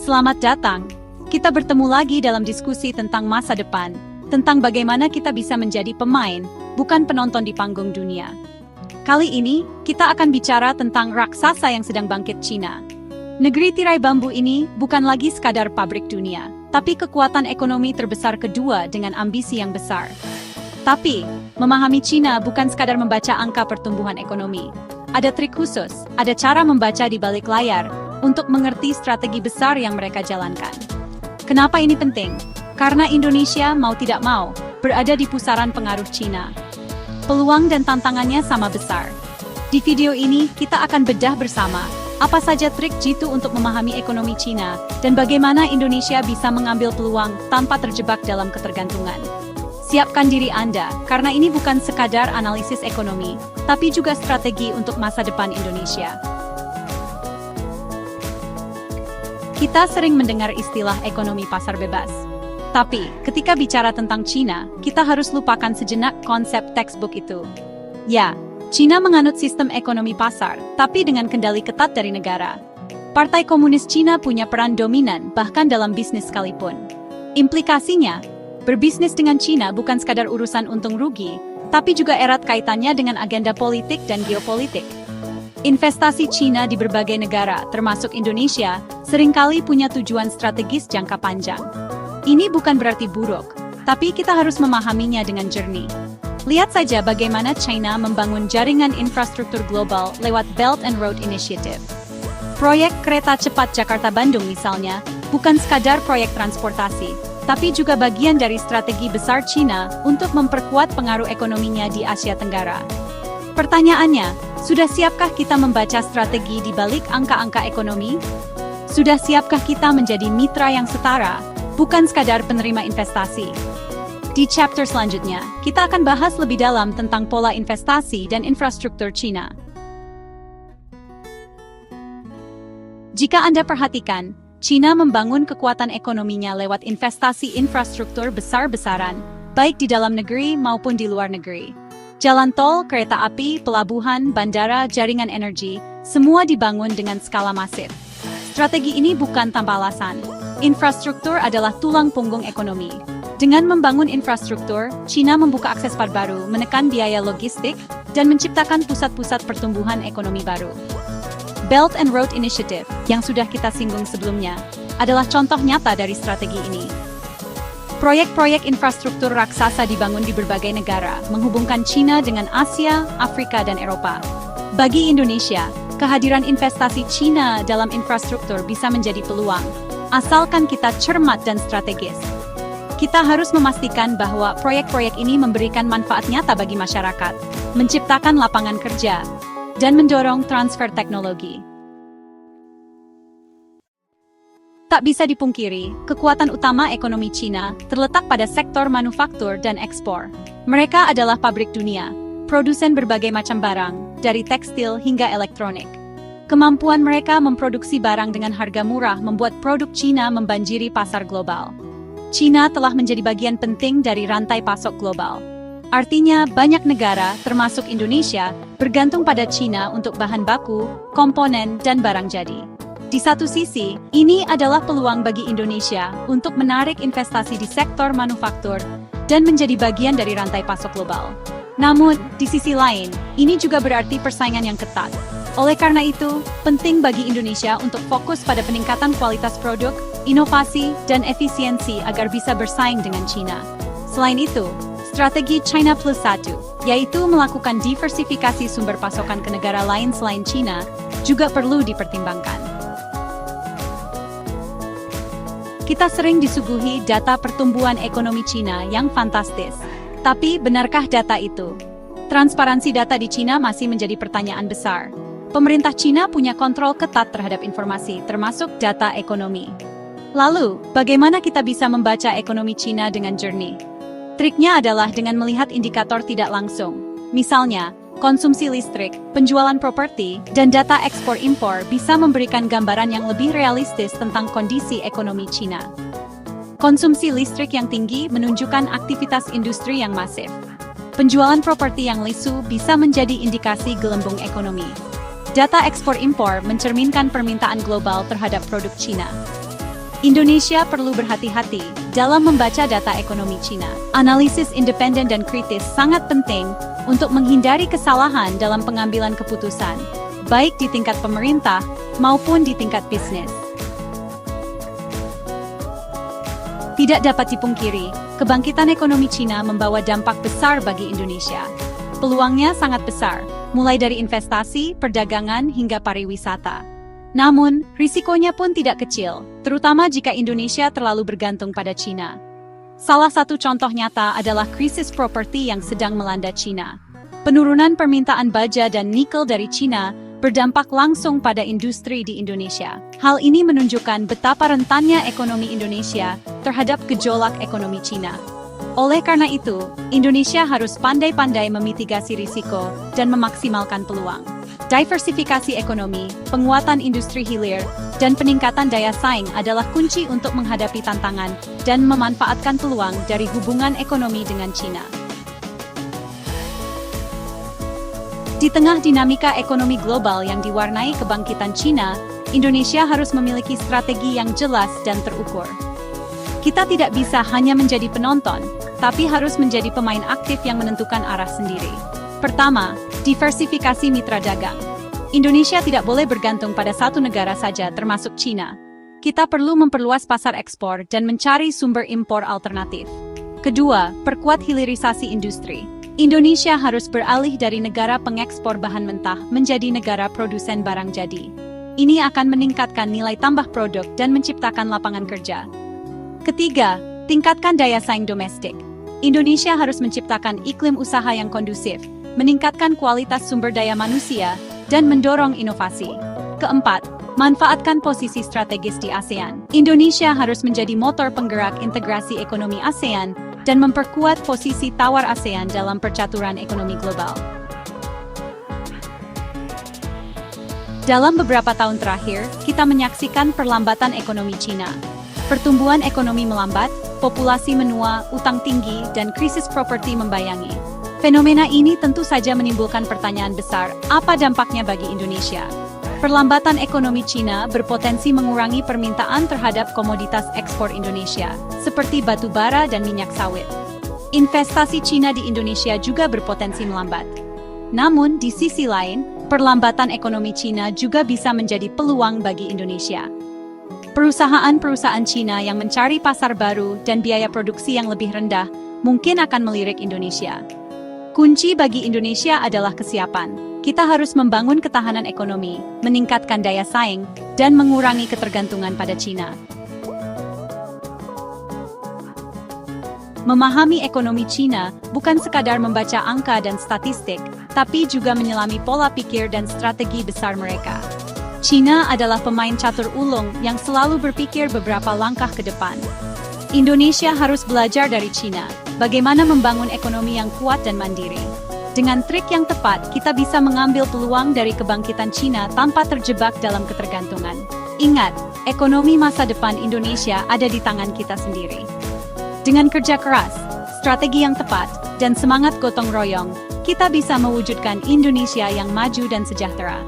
Selamat datang. Kita bertemu lagi dalam diskusi tentang masa depan, tentang bagaimana kita bisa menjadi pemain, bukan penonton di panggung dunia. Kali ini, kita akan bicara tentang raksasa yang sedang bangkit Cina. Negeri tirai bambu ini bukan lagi sekadar pabrik dunia, tapi kekuatan ekonomi terbesar kedua dengan ambisi yang besar. Tapi, memahami Cina bukan sekadar membaca angka pertumbuhan ekonomi. Ada trik khusus, ada cara membaca di balik layar untuk mengerti strategi besar yang mereka jalankan. Kenapa ini penting? Karena Indonesia mau tidak mau berada di pusaran pengaruh Cina. Peluang dan tantangannya sama besar. Di video ini, kita akan bedah bersama apa saja trik jitu untuk memahami ekonomi Cina dan bagaimana Indonesia bisa mengambil peluang tanpa terjebak dalam ketergantungan. Siapkan diri Anda, karena ini bukan sekadar analisis ekonomi, tapi juga strategi untuk masa depan Indonesia. Kita sering mendengar istilah ekonomi pasar bebas. Tapi, ketika bicara tentang Cina, kita harus lupakan sejenak konsep textbook itu. Ya, Cina menganut sistem ekonomi pasar, tapi dengan kendali ketat dari negara. Partai Komunis Cina punya peran dominan, bahkan dalam bisnis sekalipun. Implikasinya, berbisnis dengan Cina bukan sekadar urusan untung rugi, tapi juga erat kaitannya dengan agenda politik dan geopolitik. Investasi Cina di berbagai negara, termasuk Indonesia, seringkali punya tujuan strategis jangka panjang. Ini bukan berarti buruk, tapi kita harus memahaminya dengan jernih. Lihat saja bagaimana China membangun jaringan infrastruktur global lewat Belt and Road Initiative. Proyek kereta cepat Jakarta-Bandung misalnya, bukan sekadar proyek transportasi, tapi juga bagian dari strategi besar Cina untuk memperkuat pengaruh ekonominya di Asia Tenggara. Pertanyaannya, sudah siapkah kita membaca strategi di balik angka-angka ekonomi? Sudah siapkah kita menjadi mitra yang setara, bukan sekadar penerima investasi? Di chapter selanjutnya, kita akan bahas lebih dalam tentang pola investasi dan infrastruktur Cina. Jika Anda perhatikan, Cina membangun kekuatan ekonominya lewat investasi infrastruktur besar-besaran, baik di dalam negeri maupun di luar negeri. Jalan tol, kereta api, pelabuhan, bandara, jaringan energi, semua dibangun dengan skala masif. Strategi ini bukan tanpa alasan. Infrastruktur adalah tulang punggung ekonomi. Dengan membangun infrastruktur, Cina membuka akses pasar baru, menekan biaya logistik, dan menciptakan pusat-pusat pertumbuhan ekonomi baru. Belt and Road Initiative, yang sudah kita singgung sebelumnya, adalah contoh nyata dari strategi ini. Proyek-proyek infrastruktur raksasa dibangun di berbagai negara, menghubungkan Cina dengan Asia, Afrika, dan Eropa. Bagi Indonesia, kehadiran investasi Cina dalam infrastruktur bisa menjadi peluang, asalkan kita cermat dan strategis. Kita harus memastikan bahwa proyek-proyek ini memberikan manfaat nyata bagi masyarakat, menciptakan lapangan kerja, dan mendorong transfer teknologi. Tak bisa dipungkiri, kekuatan utama ekonomi Cina terletak pada sektor manufaktur dan ekspor. Mereka adalah pabrik dunia, produsen berbagai macam barang, dari tekstil hingga elektronik. Kemampuan mereka memproduksi barang dengan harga murah membuat produk Cina membanjiri pasar global. Cina telah menjadi bagian penting dari rantai pasok global. Artinya, banyak negara, termasuk Indonesia, bergantung pada Cina untuk bahan baku, komponen, dan barang jadi. Di satu sisi, ini adalah peluang bagi Indonesia untuk menarik investasi di sektor manufaktur dan menjadi bagian dari rantai pasok global. Namun, di sisi lain, ini juga berarti persaingan yang ketat. Oleh karena itu, penting bagi Indonesia untuk fokus pada peningkatan kualitas produk, inovasi, dan efisiensi agar bisa bersaing dengan Cina. Selain itu, strategi China Plus 1, yaitu melakukan diversifikasi sumber pasokan ke negara lain selain Cina, juga perlu dipertimbangkan. Kita sering disuguhi data pertumbuhan ekonomi Cina yang fantastis. Tapi benarkah data itu? Transparansi data di Cina masih menjadi pertanyaan besar. Pemerintah Cina punya kontrol ketat terhadap informasi, termasuk data ekonomi. Lalu, bagaimana kita bisa membaca ekonomi Cina dengan jernih? Triknya adalah dengan melihat indikator tidak langsung. Misalnya, konsumsi listrik, penjualan properti, dan data ekspor-impor bisa memberikan gambaran yang lebih realistis tentang kondisi ekonomi Cina. Konsumsi listrik yang tinggi menunjukkan aktivitas industri yang masif. Penjualan properti yang lesu bisa menjadi indikasi gelembung ekonomi. Data ekspor-impor mencerminkan permintaan global terhadap produk Cina. Indonesia perlu berhati-hati dalam membaca data ekonomi Cina. Analisis independen dan kritis sangat penting untuk menghindari kesalahan dalam pengambilan keputusan, baik di tingkat pemerintah maupun di tingkat bisnis. Tidak dapat dipungkiri, kebangkitan ekonomi Cina membawa dampak besar bagi Indonesia. Peluangnya sangat besar, mulai dari investasi, perdagangan, hingga pariwisata. Namun, risikonya pun tidak kecil, terutama jika Indonesia terlalu bergantung pada Cina. Salah satu contoh nyata adalah krisis properti yang sedang melanda Cina. Penurunan permintaan baja dan nikel dari Cina berdampak langsung pada industri di Indonesia. Hal ini menunjukkan betapa rentannya ekonomi Indonesia terhadap gejolak ekonomi Cina. Oleh karena itu, Indonesia harus pandai-pandai memitigasi risiko dan memaksimalkan peluang. Diversifikasi ekonomi, penguatan industri hilir, dan peningkatan daya saing adalah kunci untuk menghadapi tantangan dan memanfaatkan peluang dari hubungan ekonomi dengan Cina. Di tengah dinamika ekonomi global yang diwarnai kebangkitan Cina, Indonesia harus memiliki strategi yang jelas dan terukur. Kita tidak bisa hanya menjadi penonton, tapi harus menjadi pemain aktif yang menentukan arah sendiri. Pertama, diversifikasi mitra dagang. Indonesia tidak boleh bergantung pada satu negara saja, termasuk Cina. Kita perlu memperluas pasar ekspor dan mencari sumber impor alternatif. Kedua, perkuat hilirisasi industri. Indonesia harus beralih dari negara pengekspor bahan mentah menjadi negara produsen barang jadi. Ini akan meningkatkan nilai tambah produk dan menciptakan lapangan kerja. Ketiga, tingkatkan daya saing domestik. Indonesia harus menciptakan iklim usaha yang kondusif, meningkatkan kualitas sumber daya manusia, dan mendorong inovasi. Keempat, manfaatkan posisi strategis di ASEAN. Indonesia harus menjadi motor penggerak integrasi ekonomi ASEAN dan memperkuat posisi tawar ASEAN dalam percaturan ekonomi global. Dalam beberapa tahun terakhir, kita menyaksikan perlambatan ekonomi Cina. Pertumbuhan ekonomi melambat, populasi menua, utang tinggi, dan krisis properti membayangi. Fenomena ini tentu saja menimbulkan pertanyaan besar, apa dampaknya bagi Indonesia? Perlambatan ekonomi Cina berpotensi mengurangi permintaan terhadap komoditas ekspor Indonesia, seperti batu bara dan minyak sawit. Investasi Cina di Indonesia juga berpotensi melambat. Namun, di sisi lain, perlambatan ekonomi Cina juga bisa menjadi peluang bagi Indonesia. Perusahaan-perusahaan Cina yang mencari pasar baru dan biaya produksi yang lebih rendah mungkin akan melirik Indonesia. Kunci bagi Indonesia adalah kesiapan. Kita harus membangun ketahanan ekonomi, meningkatkan daya saing, dan mengurangi ketergantungan pada Cina. Memahami ekonomi Cina bukan sekadar membaca angka dan statistik, tapi juga menyelami pola pikir dan strategi besar mereka. Cina adalah pemain catur ulung yang selalu berpikir beberapa langkah ke depan. Indonesia harus belajar dari Cina, bagaimana membangun ekonomi yang kuat dan mandiri. Dengan trik yang tepat, kita bisa mengambil peluang dari kebangkitan Cina tanpa terjebak dalam ketergantungan. Ingat, ekonomi masa depan Indonesia ada di tangan kita sendiri. Dengan kerja keras, strategi yang tepat, dan semangat gotong royong, kita bisa mewujudkan Indonesia yang maju dan sejahtera.